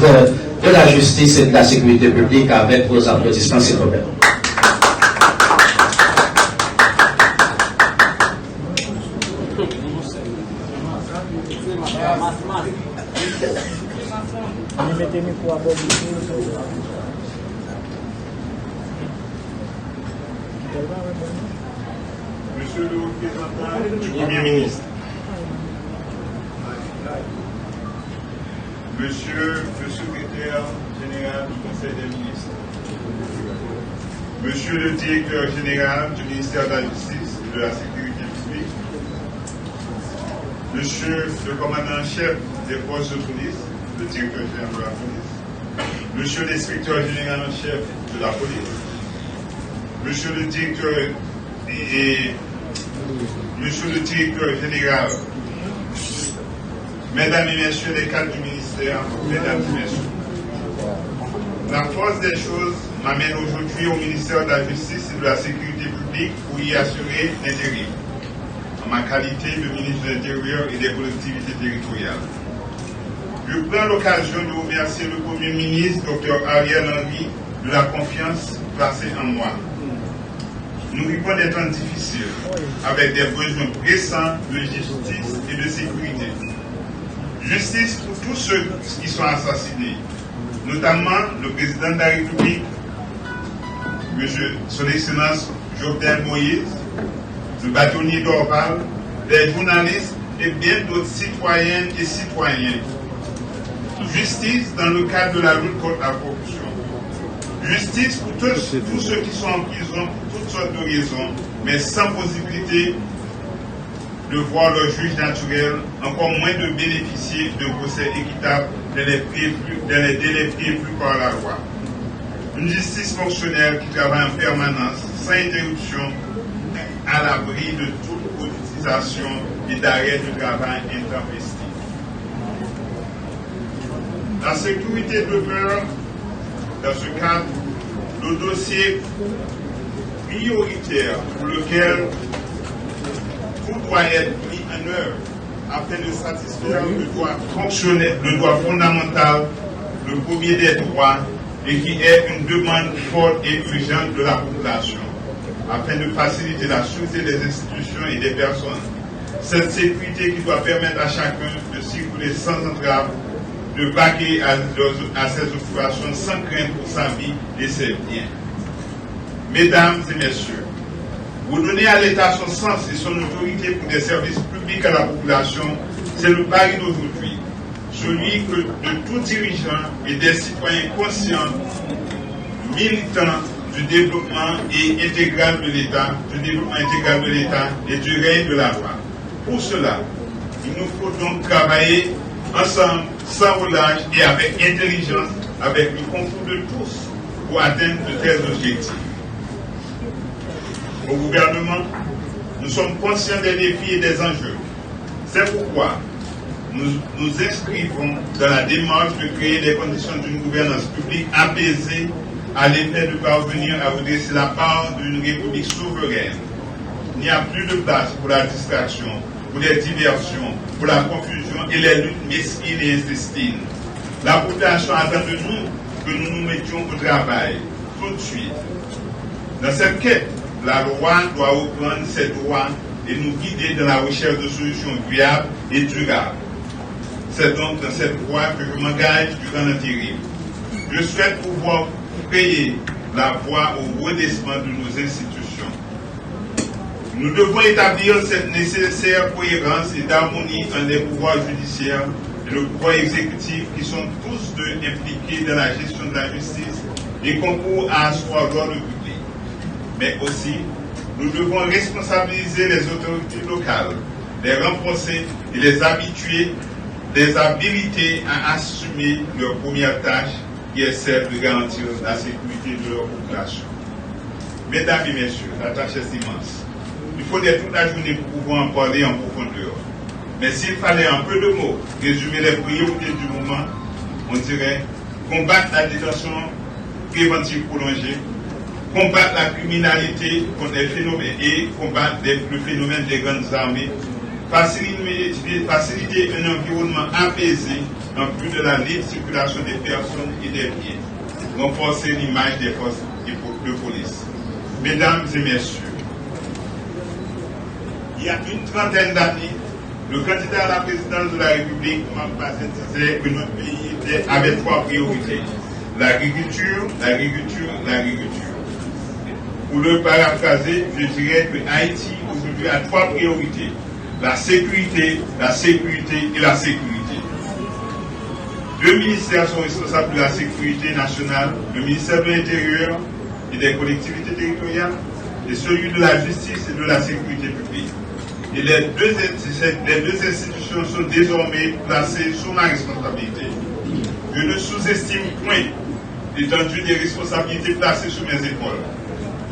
ministre de la Justice et de la Sécurité publique avec vos applaudissements, s'il vous plaît. Monsieur le représentant du Premier ministre, Monsieur le secrétaire général du Conseil des ministres, Monsieur le directeur général du ministère de la Justice et de la Sécurité publique, Monsieur le commandant-chef des forces de police, le directeur général de la police, Monsieur l'inspecteur général en chef de la police, Monsieur le directeur et Monsieur le directeur général, Mesdames et Messieurs les cadres du ministère, Mesdames et Messieurs, la force des choses m'amène aujourd'hui au ministère de la Justice et de la Sécurité publique pour y assurer l'intérim, en ma qualité de ministre de l'Intérieur et des collectivités territoriales. Je prends l'occasion de remercier le Premier ministre, Dr Ariel Henry, de la confiance placée en moi. Nous vivons des temps difficiles, avec des besoins pressants de justice et de sécurité. Justice pour tous ceux qui sont assassinés, notamment le président de la République, Son Excellence Jovenel Moïse, le bâtonnier d'Orval, les journalistes et bien d'autres citoyennes et citoyens. Justice dans le cadre de la lutte contre la corruption. Justice pour tous ceux qui sont en prison pour toutes sortes de raisons, mais sans possibilité de voir leur juge naturel, encore moins de bénéficier d'un procès équitable dans les délais prévus par la loi. Une justice fonctionnelle qui travaille en permanence, sans interruption, à l'abri de toute politisation et d'arrêt de travail intempestif. La sécurité demeure, dans ce cadre, le dossier prioritaire pour lequel tout doit être mis en œuvre afin de satisfaire le droit fonctionnel, le droit fondamental, le premier des droits, et qui est une demande forte et urgente de la population, afin de faciliter la sûreté des institutions et des personnes. Cette sécurité qui doit permettre à chacun de circuler sans entrave, de vaquer à ses occupations sans crainte pour sa vie et ses biens. Mesdames et messieurs, vous donner à l'État son sens et son autorité pour des services publics à la population, c'est le pari d'aujourd'hui. Celui que de tout dirigeant et des citoyens conscients, militants du développement intégral de l'État, et du règne de la loi. Pour cela, il nous faut donc travailler ensemble, sans relâche et avec intelligence, avec le concours de tous, pour atteindre de tels objectifs. Au gouvernement, nous sommes conscients des défis et des enjeux. C'est pourquoi nous nous inscrivons dans la démarche de créer les conditions d'une gouvernance publique apaisée à l'effet de parvenir à redresser la part d'une république souveraine. Il n'y a plus de place pour la distraction, pour les diversions, pour la confusion et les luttes mesquines et intestines. La population attend de nous que nous nous mettions au travail, tout de suite. Dans cette quête, la loi doit reprendre ses droits et nous guider dans la recherche de solutions viables et durables. C'est donc dans cette voie que je m'engage durant l'intérim. Je souhaite pouvoir payer la voie au redressement de nos institutions. Nous devons établir cette nécessaire cohérence et d'harmonie entre les pouvoirs judiciaires et le pouvoir exécutif qui sont tous deux impliqués dans la gestion de la justice et concourent à asseoir l'ordre public. Mais aussi, nous devons responsabiliser les autorités locales, les renforcer et les habituer, les habiliter à assumer leur première tâche qui est celle de garantir la sécurité de leur population. Mesdames et messieurs, la tâche est immense. Il faudrait toute la journée pour pouvoir en parler en profondeur. Mais s'il fallait en peu de mots résumer les priorités du moment, on dirait combattre la détention préventive prolongée, combattre la criminalité contre les phénomènes et combattre le phénomène des grandes armées, faciliter un environnement apaisé en vue de la libre circulation des personnes et des biens, renforcer l'image des forces de police. Mesdames et messieurs, il y a une trentaine d'années, le candidat à la présidence de la République, Marc Bazin, disait que notre pays avait 3 priorités. L'agriculture, l'agriculture, l'agriculture. Pour le paraphraser, je dirais que Haïti aujourd'hui a 3 priorités. La sécurité, la sécurité et la sécurité. 2 ministères sont responsables de la sécurité nationale, le ministère de l'Intérieur et des collectivités territoriales, et celui de la justice et de la sécurité publique. Et les deux institutions sont désormais placées sous ma responsabilité. Je ne sous-estime point l'étendue des responsabilités placées sous mes épaules.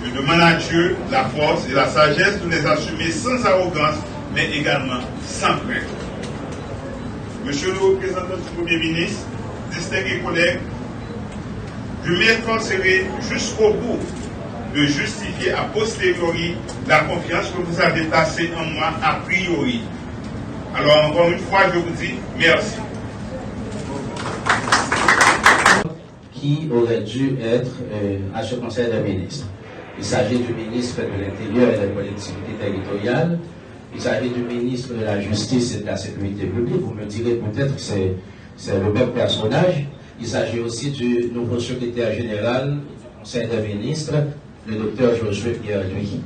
Je demande à Dieu la force et la sagesse de les assumer sans arrogance, mais également sans crainte. Monsieur le représentant du Premier ministre, distingués collègues, je m'efforcerai jusqu'au bout de justifier a posteriori la confiance que vous avez placée en moi a priori. Alors encore une fois, je vous dis merci. Qui aurait dû être à ce Conseil des ministres. Il s'agit du ministre de l'Intérieur et des collectivités territoriales. Il s'agit du ministre de la Justice et de la Sécurité publique. Vous me direz peut-être que c'est le même personnage. Il s'agit aussi du nouveau secrétaire général du Conseil des ministres, le docteur Josué Pierre-Louis.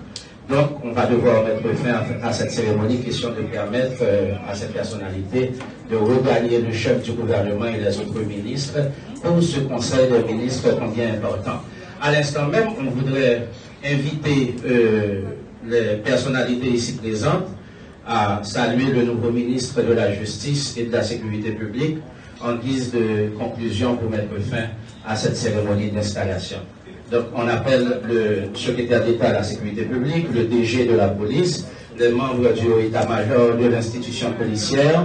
Donc, on va devoir mettre fin à cette cérémonie, question de permettre à cette personnalité de regagner le chef du gouvernement et les autres ministres pour ce Conseil des ministres combien important. À l'instant même, on voudrait inviter les personnalités ici présentes à saluer le nouveau ministre de la Justice et de la Sécurité publique en guise de conclusion pour mettre fin à cette cérémonie d'installation. Donc, on appelle le secrétaire d'État à la Sécurité publique, le DG de la police, les membres du haut état-major de l'institution policière,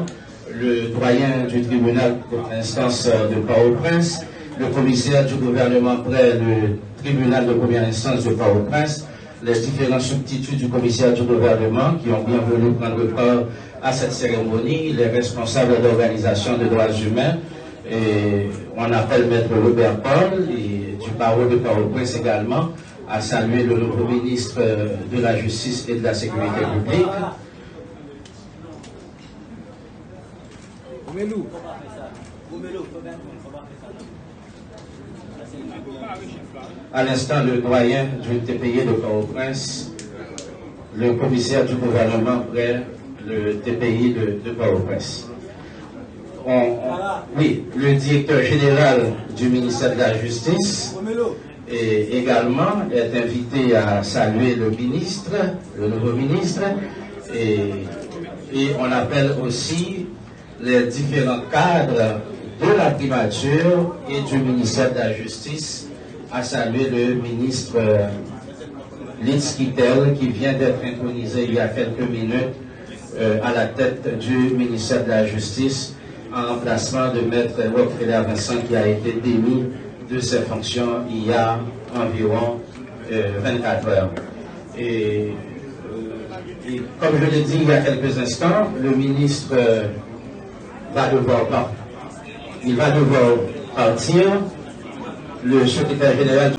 le doyen du tribunal pour l'instance de Port-au-Prince, le commissaire du gouvernement près le tribunal de première instance de Port-au-Prince, les différents substituts du commissaire du gouvernement qui ont bien voulu prendre part à cette cérémonie, les responsables d'organisations de droits humains, et on appelle Maître Robert Paul et du barreau de Port-au-Prince également à saluer le nouveau ministre de la Justice et de la Sécurité publique. À l'instant, le doyen du TPI de Port-au-Prince, le commissaire du gouvernement près le TPI de Port-au-Prince. Oui, le directeur général du ministère de la Justice et également est invité à saluer le ministre, le nouveau ministre, et on appelle aussi les différents cadres de la primature et du ministère de la Justice à saluer le ministre Litz Kittel qui vient d'être intronisé il y a quelques minutes à la tête du ministère de la Justice en remplacement de Maître Rockefeller Vincent qui a été démis de ses fonctions il y a environ 24 heures. Et comme je l'ai dit il y a quelques instants, le ministre va devoir partir. Le secrétaire général